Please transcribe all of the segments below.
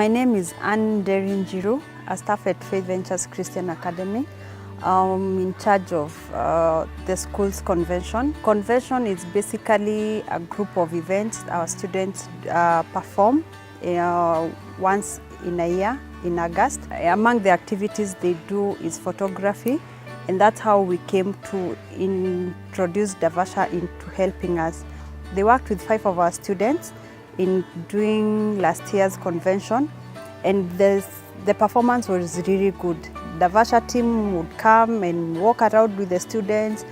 My name is Anne Derinjiru, a staff at Faith Ventures Christian Academy. I'm in charge of the school's convention. Convention is basically a group of events our students perform once in a year in August. Among the activities they do is photography, and that's how we came to introduce Davasha into helping us. They worked with 5 of our students in doing last year's convention, and the performance was really good. The Davasha team would come and walk around with the students,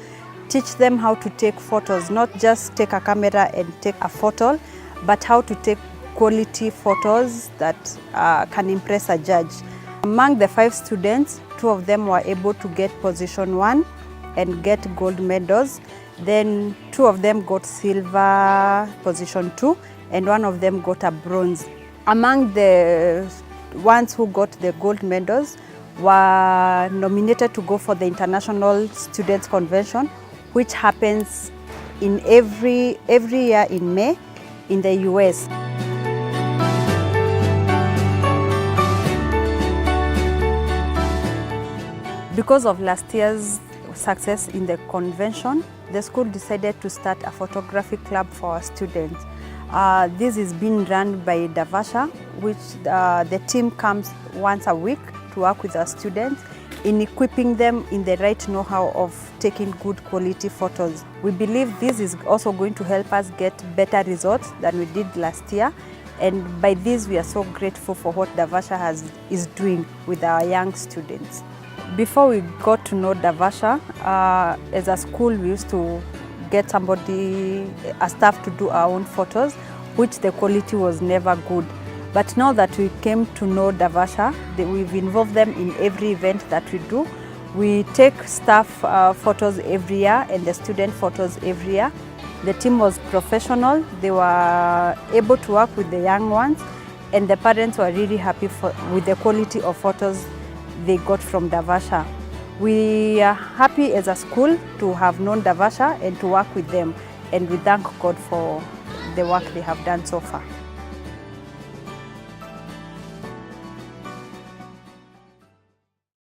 teach them how to take photos, not just take a camera and take a photo, but how to take quality photos that can impress a judge. Among the 5 students, 2 of them were able to get position 1 and get gold medals. Then 2 of them got silver position 2, and 1 of them got a bronze. Among the ones who got the gold medals were nominated to go for the International Students Convention, which happens in every year in May in the US. Because of last year's success in the convention, the school decided to start a photography club for our students. This is being run by Davasha, which the team comes once a week to work with our students in equipping them in the right know-how of taking good quality photos. We believe this is also going to help us get better results than we did last year, and by this we are so grateful for what Davasha is doing with our young students. Before we got to know Davasha, as a school we used to get a staff to do our own photos, which the quality was never good. But now that we came to know Davasha, we've involved them in every event that we do. We take staff photos every year and the student photos every year. The team was professional. They were able to work with the young ones, and the parents were really happy with the quality of photos they got from Davasha. We are happy as a school to have known Davasha and to work with them, and we thank God for the work they have done so far.